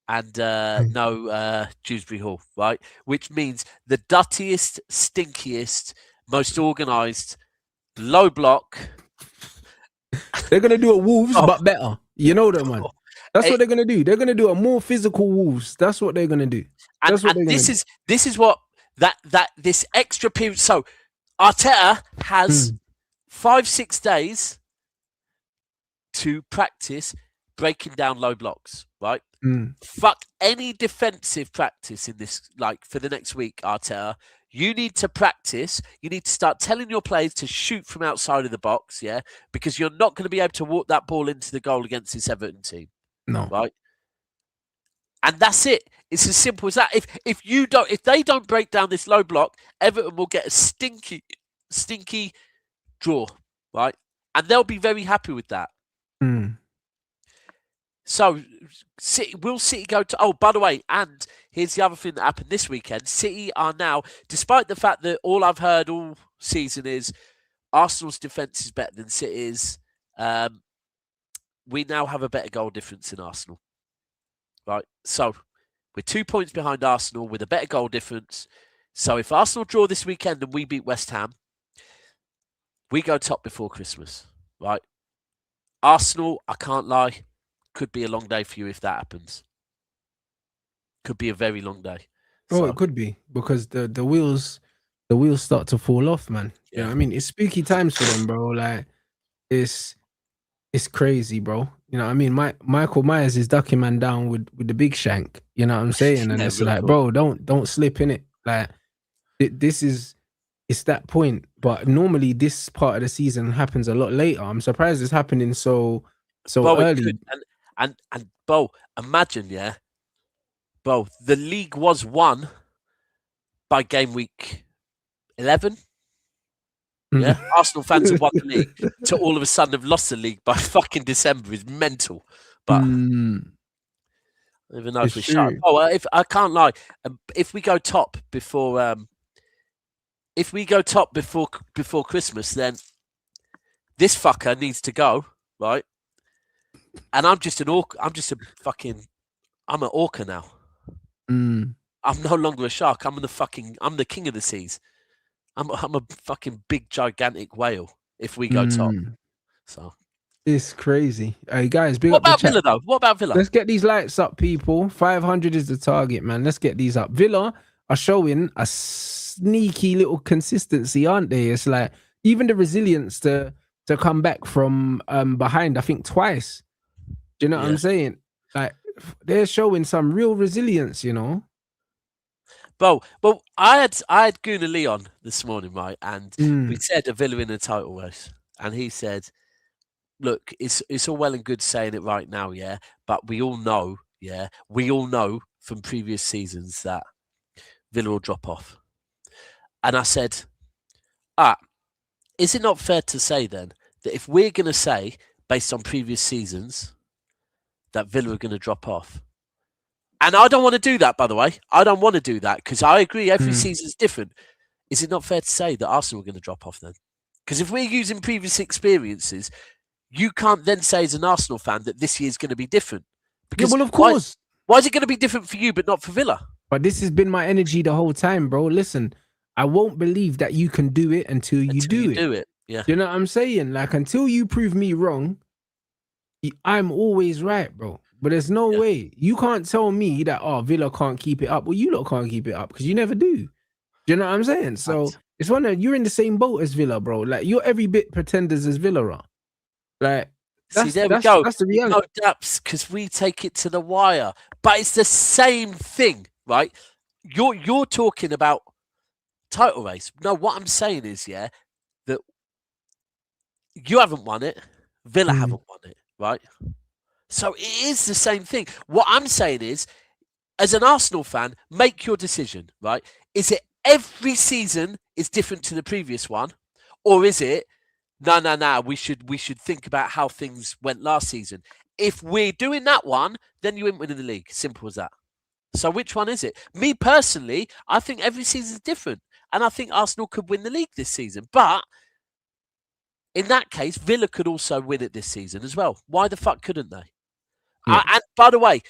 and no Dewsbury Hall, right? Which means the dirtiest, stinkiest, most organised, low block. They're gonna do a Wolves, but better. You know that, man. That's what they're gonna do. They're gonna do a more physical Wolves. That's what they're gonna do. That's what they're gonna do. This is what this extra period. So Arteta has 5-6 days to practice breaking down low blocks, right? Fuck any defensive practice in this, like for the next week, Arteta. You need to practice. You need to start telling your players to shoot from outside of the box, yeah? Because you're not going to be able to walk that ball into the goal against this Everton team. No. Right? And that's it. It's as simple as that. If they don't break down this low block, Everton will get a stinky draw, right? And they'll be very happy with that. So, will City go to... Oh, by the way, and here's the other thing that happened this weekend. City are now, despite the fact that all I've heard all season is Arsenal's defence is better than City's, we now have a better goal difference in Arsenal. Right? So, we're 2 points behind Arsenal with a better goal difference. So, if Arsenal draw this weekend and we beat West Ham, we go top before Christmas. Right? Arsenal, I can't lie, could be a long day for you if that happens. Could be a very long day. Oh, it could be, because the wheels start to fall off, man. You know what I mean? It's spooky times for them, bro. Like, it's crazy, bro. You know what I mean? Michael Myers is ducking man down with the big shank. You know what I'm saying? And it's like, bro, don't slip in it. Like, it's that point. But normally this part of the season happens a lot later. I'm surprised it's happening so early. And Bo, imagine, Bo, the league was won by game week 11. Yeah, Arsenal fans have won the league. To all of a sudden have lost the league by fucking December is mental. But I don't even know if we're sharp. Oh, if I can't lie, if we go top before Christmas, then this fucker needs to go, right? And I'm just an orca now. I'm no longer a shark. I'm the king of the seas. I'm a fucking big gigantic whale if we go top. So it's crazy. Hey guys, what about Villa though? What about Villa? Let's get these lights up, people. 500 is the target, man. Let's get these up. Villa are showing a sneaky little consistency, aren't they? It's like even the resilience to come back from behind, I think twice. Do you know what I'm saying? Like, they're showing some real resilience, you know. Well, I had Gunnar Leon this morning, right? And we said a Villa in a title race, and he said, "Look, it's all well and good saying it right now, but we all know, from previous seasons that Villa will drop off." And I said, is it not fair to say then that if we're going to say, based on previous seasons, that Villa are going to drop off? And I don't want to do that, by the way. I don't want to do that because I agree every season's different. Is it not fair to say that Arsenal are going to drop off then? Because if we're using previous experiences, you can't then say as an Arsenal fan that this year's going to be different. Because well, of course. Why is it going to be different for you but not for Villa? But this has been my energy the whole time, bro. Listen, I won't believe that you can do it until you do it. Yeah. You know what I'm saying? Like, until you prove me wrong, I'm always right, bro. But there's no way. You can't tell me that, Villa can't keep it up. Well, you lot can't keep it up because you never do. Do you know what I'm saying? So it's one that you're in the same boat as Villa, bro. Like, you're every bit pretenders as Villa are. Like, see, there we go. That's the reality. No DAPS, because we take it to the wire. But it's the same thing, right? You're talking about title race. No, what I'm saying is, that you haven't won it. Villa haven't won it, right? So it is the same thing. What I'm saying is, as an Arsenal fan, make your decision, right? Is it every season is different to the previous one? Or is it, no, we should think about how things went last season. If we're doing that one, then you ain't winning the league. Simple as that. So which one is it? Me personally, I think every season is different. And I think Arsenal could win the league this season. But in that case, Villa could also win it this season as well. Why the fuck couldn't they? Yeah. And by the way,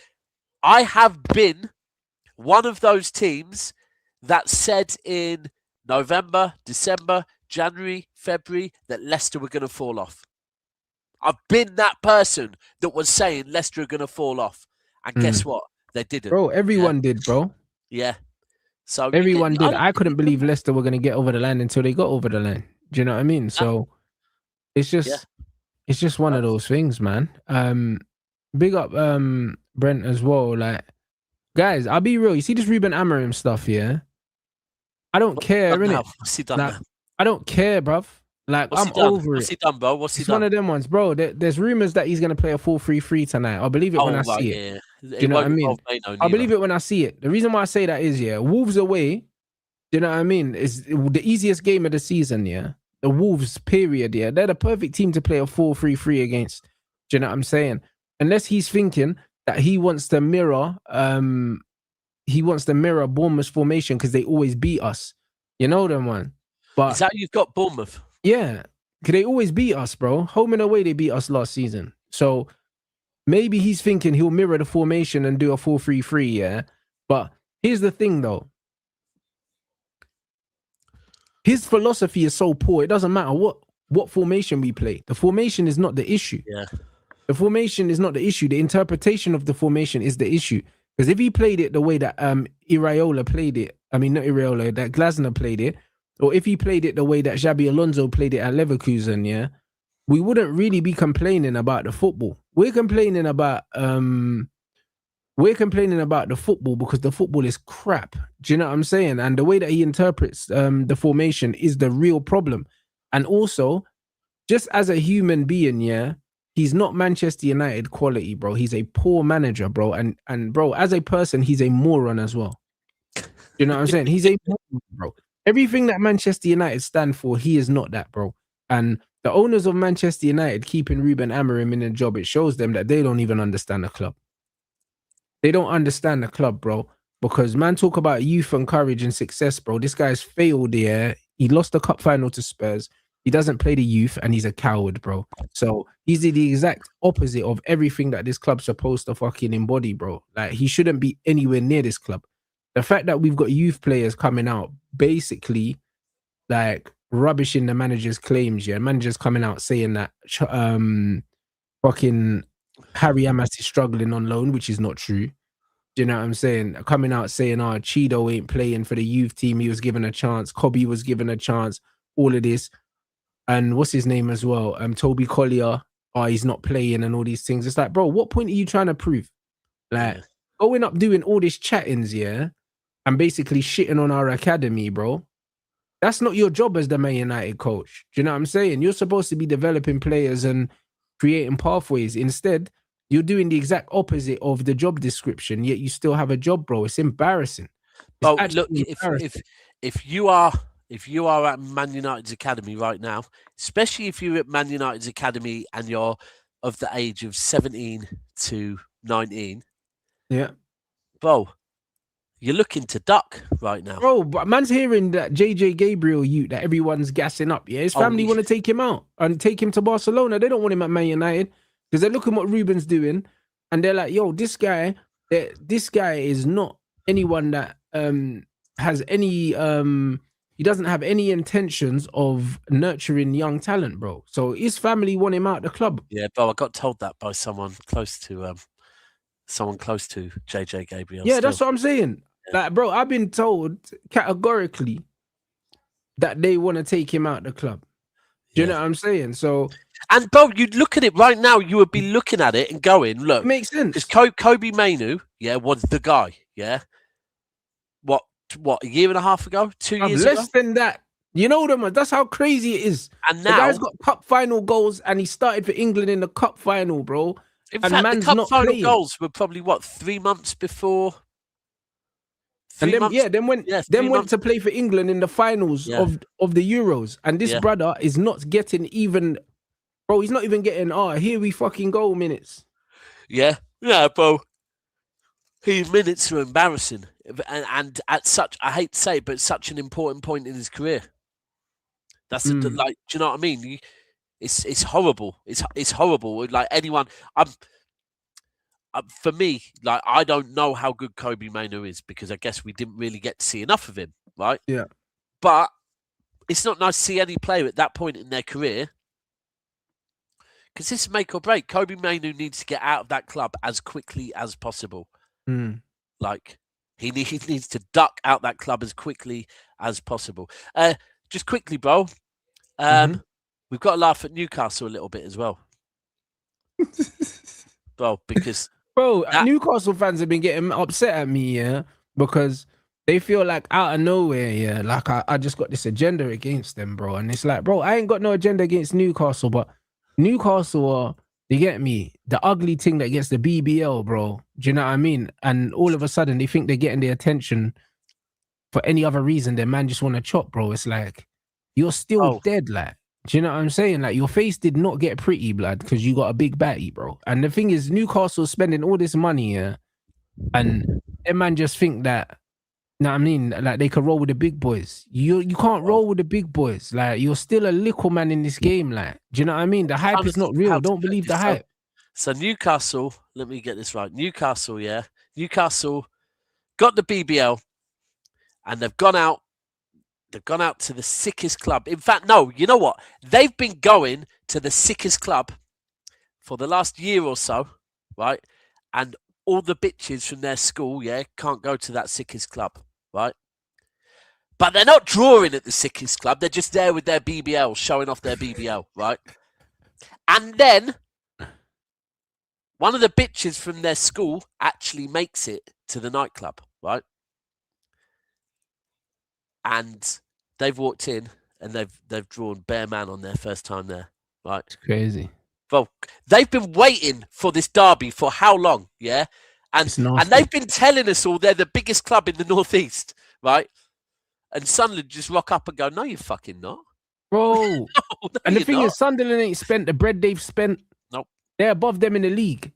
I have been one of those teams that said in November, December, January, February that Leicester were going to fall off. I've been that person that was saying Leicester are going to fall off. And guess what? They didn't. Bro, everyone did, bro. Yeah. So everyone did. I couldn't believe Leicester were going to get over the line until they got over the line. Do you know what I mean? So it's just one of those things, man. Big up Brent as well. Like, guys, I'll be real. You see this Ruben Amorim stuff, yeah? I don't care, innit? What's he done now? I don't care, bruv. Like, I'm over it. What's he done, bro? What's he done? It's one of them ones, bro. There's rumors that he's going to play a 4-3-3 tonight. I'll believe it when I see it. Do you know what I mean? I'll believe it when I see it. The reason why I say that is, Wolves away, do you know what I mean? Is the easiest game of the season, yeah? The Wolves, period, yeah? They're the perfect team to play a 4-3-3 against. Do you know what I'm saying? Unless he's thinking that he wants to mirror Bournemouth's formation because they always beat us. You know them, one. But is that you've got Bournemouth? Yeah, because they always beat us, bro. Home and away, they beat us last season. So maybe he's thinking he'll mirror the formation and do a 4-3-3, yeah? But here's the thing, though. His philosophy is so poor, it doesn't matter what formation we play. The formation is not the issue. Yeah. The formation is not the issue. The interpretation of the formation is the issue. Because if he played it the way that Iraola played it, I mean, not Iraola, that Glasner played it, or if he played it the way that Xabi Alonso played it at Leverkusen, yeah, we wouldn't really be complaining about the football. We're complaining about the football because the football is crap. Do you know what I'm saying? And the way that he interprets the formation is the real problem. And also, just as a human being, yeah, he's not Manchester United quality, bro. He's a poor manager, bro. And bro, as a person, he's a moron as well. You know what I'm saying? He's a moron, bro. Everything that Manchester United stand for, he is not that, bro. And the owners of Manchester United keeping Ruben Amorim in a job, it shows them that they don't even understand the club. They don't understand the club, bro. Because man, talk about youth and courage and success, bro. This guy's failed there. He lost the cup final to Spurs. He doesn't play the youth and he's a coward, bro. So he's the exact opposite of everything that this club's supposed to fucking embody, bro. Like, he shouldn't be anywhere near this club. The fact that we've got youth players coming out basically like rubbishing the manager's claims, yeah. Manager's coming out saying that fucking Harry Amas is struggling on loan, which is not true. Do you know what I'm saying? Coming out saying, Cheeto ain't playing for the youth team. He was given a chance. Kobe was given a chance. All of this. And what's his name as well? Toby Collier. He's not playing and all these things. It's like, bro, what point are you trying to prove? Like, going up doing all these chattings, yeah, and basically shitting on our academy, bro. That's not your job as the Man United coach. Do you know what I'm saying? You're supposed to be developing players and creating pathways. Instead, you're doing the exact opposite of the job description, yet you still have a job, bro. It's embarrassing. Oh, look, if you are at Man United's academy right now, especially if you're at Man United's academy and you're of the age of 17 to 19, yeah, bro, you're looking to duck right now. Bro, but man's hearing that JJ Gabriel that everyone's gassing up. Yeah, his family want to take him out and take him to Barcelona. They don't want him at Man United because they're looking what Ruben's doing. And they're like, yo, this guy is not anyone that has any he doesn't have any intentions of nurturing young talent, bro. So his family want him out the club. Yeah, bro, I got told that by someone close to JJ Gabriel. Yeah, that's what I'm saying. Yeah. Like, bro, I've been told categorically that they want to take him out the club. Do you know what I'm saying? So, and bro, you'd look at it right now, you would be looking at it and going, look, it makes sense. Because Kobe Mainu, was the guy, What, a year and a half ago? 2 years ago? Less than that. You know them, that's how crazy it is. And now the guy's got cup final goals and he started for England in the cup final, bro. In fact, the cup final goals were probably 3 months before And then, months. went to play for England in the finals of the Euros. And this brother is not getting even, bro, he's not even getting, here we fucking go minutes. Yeah, bro. His minutes are embarrassing. And at such, I hate to say it, but such an important point in his career. That's do you know what I mean? It's horrible. It's horrible. Like anyone, for me, like I don't know how good Kobe Mainoo is because I guess we didn't really get to see enough of him, right? Yeah. But it's not nice to see any player at that point in their career because this is make or break. Kobe Mainoo needs to get out of that club as quickly as possible. Like he needs to duck out that club as quickly as possible. Just quickly, bro. We've got to laugh at Newcastle a little bit as well, bro, because. Bro, Newcastle fans have been getting upset at me, because they feel like out of nowhere, like I just got this agenda against them, bro. And it's like, bro, I ain't got no agenda against Newcastle, but Newcastle are, you get me, the ugly thing that gets the BBL, bro. Do you know what I mean? And all of a sudden, they think they're getting the attention for any other reason. Their man just want to chop, bro. It's like, you're still dead, like. Do you know what I'm saying? Like, your face did not get pretty, blood, because you got a big batty, bro. And the thing is, Newcastle's spending all this money, and that man just think that, know what I mean? Like, they could roll with the big boys. You can't roll with the big boys. Like, you're still a little man in this game, like. Do you know what I mean? The hype is not real. Don't believe the hype. So Newcastle, let me get this right. Newcastle got the BBL, and they've gone out. They've gone out to the sickest club. In fact, no, you know what? They've been going to the sickest club for the last year or so, right? And all the bitches from their school, can't go to that sickest club, right? But they're not drawing at the sickest club. They're just there with their BBL, showing off their BBL, right? And then one of the bitches from their school actually makes it to the nightclub, right? And they've walked in and they've drawn bare man on their first time there, right? It's crazy. Well, they've been waiting for this derby for how long, yeah? And they've been telling us all they're the biggest club in the Northeast, right? And Sunderland just rock up and go, no, you're fucking not. Bro. No, and the thing is, Sunderland ain't spent the bread they've spent. Nope. They're above them in the league.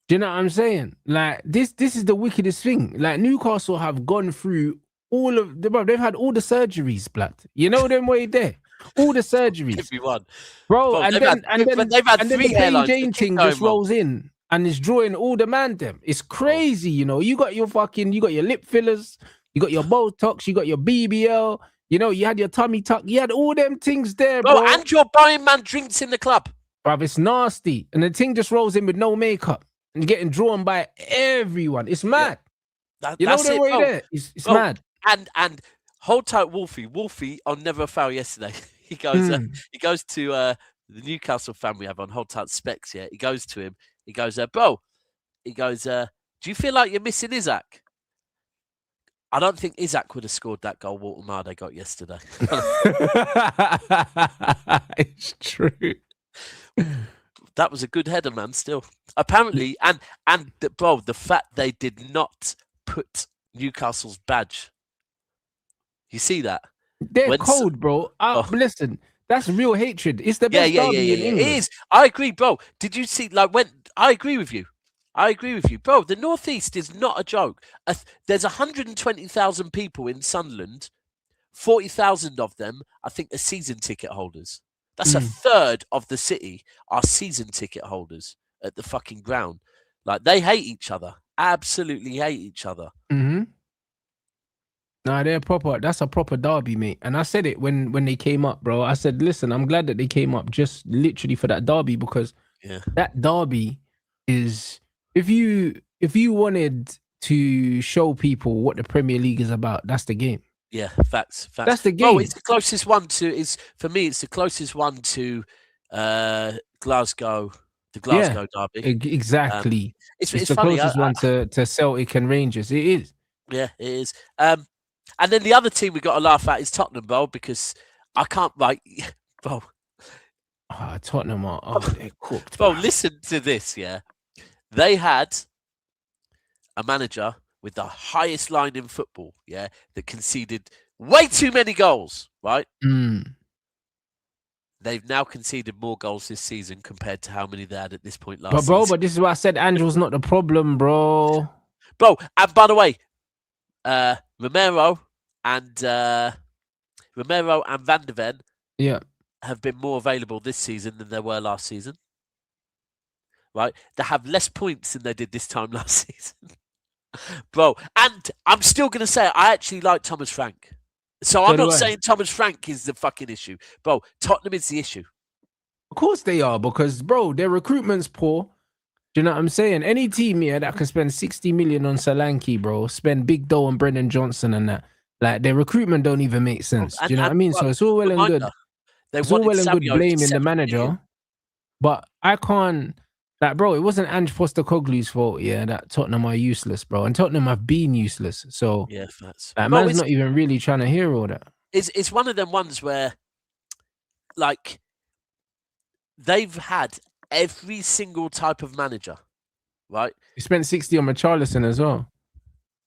Do you know what I'm saying? Like, this is the wickedest thing. Like, Newcastle have gone through they've had all the surgeries, blood. You know them way there. All the surgeries. Everyone. Bro, and then the Plain Jane thing just rolls in and is drawing all the man them. It's crazy, you know. You got your lip fillers, you got your Botox, you got your BBL, you know, you had your tummy tuck, you had all them things there, bro. And you're buying man drinks in the club. Bro, it's nasty. And the thing just rolls in with no makeup and you're getting drawn by everyone. It's mad. You know the way there? It's mad. And hold tight, Wolfie. Wolfie on Never Fail yesterday. He goes to the Newcastle fan we have on Hold Tight Specs. Yeah, he goes to him. He goes, bro. He goes, do you feel like you're missing Isaac? I don't think Isaac would have scored that goal Walter Marde got yesterday. It's true. That was a good header, man. Still, apparently, and bro, the fact they did not put Newcastle's badge. You see that? They're cold, bro. Listen, that's real hatred. It's the best derby in England. It is. I agree, bro. Did you see, I agree with you. Bro, the Northeast is not a joke. There's 120,000 people in Sunderland. 40,000 of them, I think, are season ticket holders. That's a third of the city are season ticket holders at the fucking ground. Like, they hate each other. Absolutely hate each other. Mm-hmm. No, they're proper. That's a proper derby, mate. And I said it when they came up, bro. I said, listen, I'm glad that they came up just literally for that derby because that derby is if you wanted to show people what the Premier League is about, that's the game. Yeah, facts. That's the game. Oh, it's the closest one to for me. It's the closest one to Glasgow. The Glasgow derby. Exactly. It's the funny, closest one to Celtic and Rangers. It is. Yeah, it is. And then the other team we got to laugh at is Tottenham, bro, because I can't bro. Tottenham they're cooked. Bro, listen to this, yeah. They had a manager with the highest line in football, yeah, that conceded way too many goals, right? They've now conceded more goals this season compared to how many they had at this point last season. But this is why I said Angel's not the problem, bro. Bro, and by the way, Romero and Van de Ven have been more available this season than they were last season. Right? They have less points than they did this time last season. Bro, and I'm still going to say I actually like Thomas Frank. So I'm not saying Thomas Frank is the fucking issue. Bro, Tottenham is the issue. Of course they are, because, bro, their recruitment's poor. Do you know what I'm saying? Any team here that can spend 60 million on Solanke, bro, spend big dough on Brendan Johnson and that, like, their recruitment don't even make sense. Do you know what I mean? So it's all well and good. It's all well and good blaming the manager, but I can't. Like, bro, it wasn't Ange Postecoglou's fault, that Tottenham are useless, bro. And Tottenham have been useless. So, that's like, man's not even really trying to hear all that. It's one of them ones where, like, they've had every single type of manager, right? You spent 60 on Richarlison as well.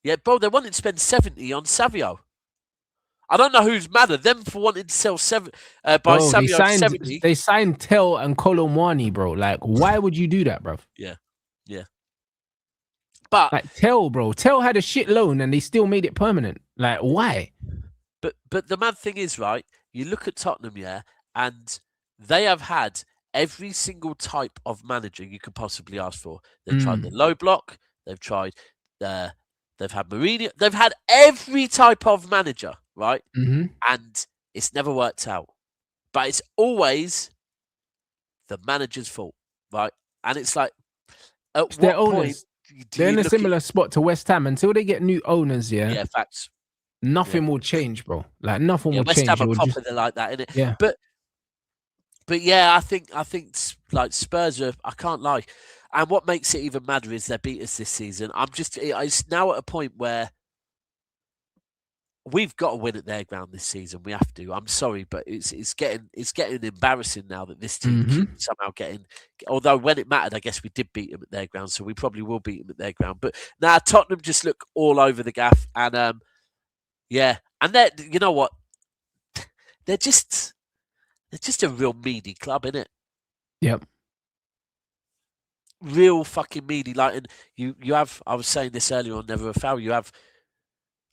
Yeah, bro, they wanted to spend 70 on Savio. I don't know who's madder, them for wanting to sell Savio 70. They signed Tell and Colomwani, bro. Like, why would you do that, bro? Yeah. But like Tell had a shit loan and they still made it permanent. Like, why? But the mad thing is, right? You look at Tottenham, and they have had every single type of manager you could possibly ask for. They've tried the low block. They've tried they've had Mourinho. They've had every type of manager, right? And it's never worked out. But it's always the manager's fault, right? And it's like, at what point they're in a similar spot to West Ham until they get new owners, Yeah, facts. Nothing will change, bro. Like, nothing will change. West Ham are proper, they're like that, innit? Yeah. But yeah, I think like Spurs are, I can't lie. And what makes it even madder is they beat us this season. It's now at a point where we've got to win at their ground this season. We have to. I'm sorry, but it's getting embarrassing now that this team keeps somehow getting. Although when it mattered, I guess we did beat them at their ground, so we probably will beat them at their ground. But now Tottenham just look all over the gaff, and and they, you know what, they're just a real meaty club, innit? Yep. Real fucking meaty. Like, and you have. I was saying this earlier on Never a Foul. You have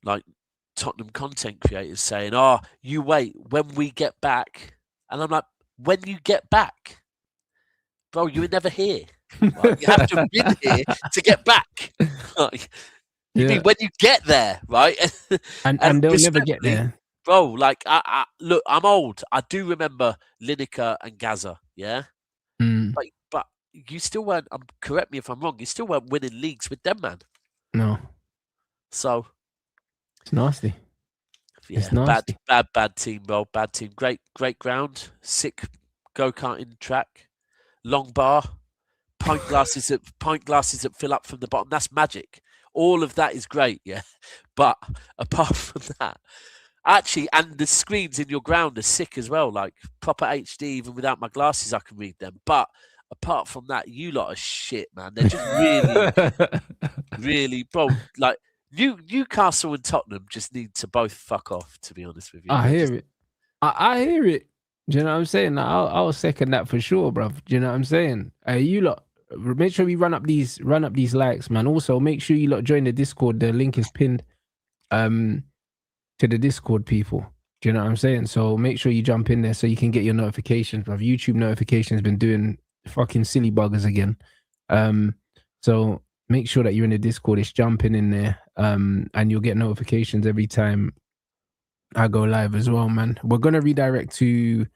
like Tottenham content creators saying, "Oh, you wait when we get back," and I'm like, "When you get back, bro, you were never here. Right? You have to have been here to get back. Like, you mean when you get there, right?" and they'll never get there, bro. Like, I look, I'm old. I do remember Lineker and Gaza, but you still weren't. Correct me if I'm wrong. You still weren't winning leagues with them, man. No. So. It's nasty. Yeah, it's nasty. Bad team, bro. Bad team. Great ground. Sick go-karting track. Long bar. Pint glasses that fill up from the bottom. That's magic. All of that is great, yeah. But apart from that, actually, and the screens in your ground are sick as well. Like proper HD. Even without my glasses, I can read them. But apart from that, you lot are shit, man. They're just really, bro. Like. Newcastle and Tottenham just need to both fuck off, to be honest with you. I hear it. I hear it. Do you know what I'm saying? I'll second that for sure, bruv. Do you know what I'm saying? You lot, make sure we run up these likes, man. Also, make sure you lot join the Discord. The link is pinned to the Discord, people. Do you know what I'm saying? So make sure you jump in there so you can get your notifications, bruv. YouTube notifications been doing fucking silly buggers again. So make sure that you're in the Discord. It's jumping in there. And you'll get notifications every time I go live as well, man. We're going to redirect to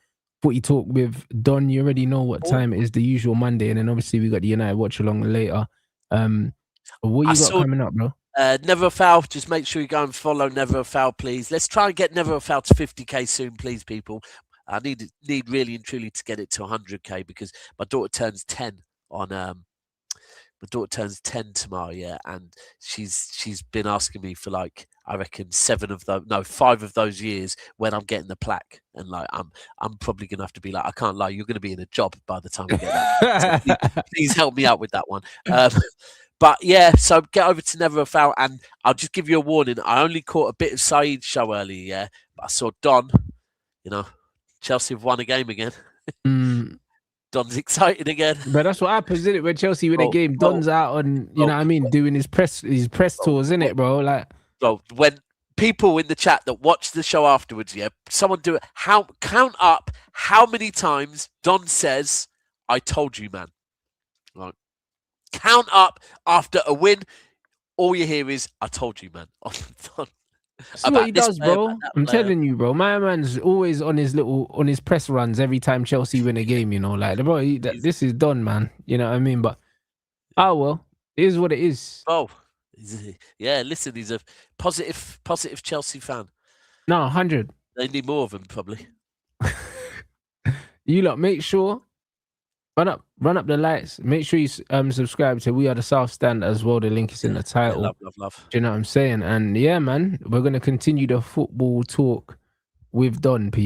Footy Talk with Don. You already know what time it is, the usual Monday. And then obviously we got the United Watch Along later. What you got coming up, bro? Never a Foul. Just make sure you go and follow Never a Foul, please. Let's try and get Never a Foul to 50k soon, please, people. I need really and truly to get it to 100k because my daughter turns 10 on my daughter turns 10 tomorrow, and she's been asking me for like, I reckon 5 of those years when I'm getting the plaque, and like I'm probably gonna have to be like, I can't lie, you're gonna be in a job by the time we get that. So please help me out with that one. But yeah, so get over to Never a Foul, and I'll just give you a warning. I only caught a bit of Saeed's show earlier, yeah, but I saw Don. You know, Chelsea have won a game again. Don's excited again. But that's what happens, isn't it? When Chelsea win a game, Don's out on, you know what I mean, doing his press tours, isn't it, bro? Like, when people in the chat that watch the show afterwards, yeah, someone do it. Count up how many times Don says, "I told you, man." Like, count up after a win. All you hear is, "I told you, man." See what he does, bro. I'm telling you, bro. My man's always on his press runs every time Chelsea win a game. You know, like, bro, this is done, man. You know what I mean? But well, it is what it is. Oh, yeah. Listen, he's a positive Chelsea fan. No, 100. They need more of him, probably. You lot, make sure run up the lights. Make sure you subscribe to We Are the South Stand as well. The link is in the title. Yeah, love. Do you know what I'm saying? And yeah, man, we're gonna continue the football talk with Don, people.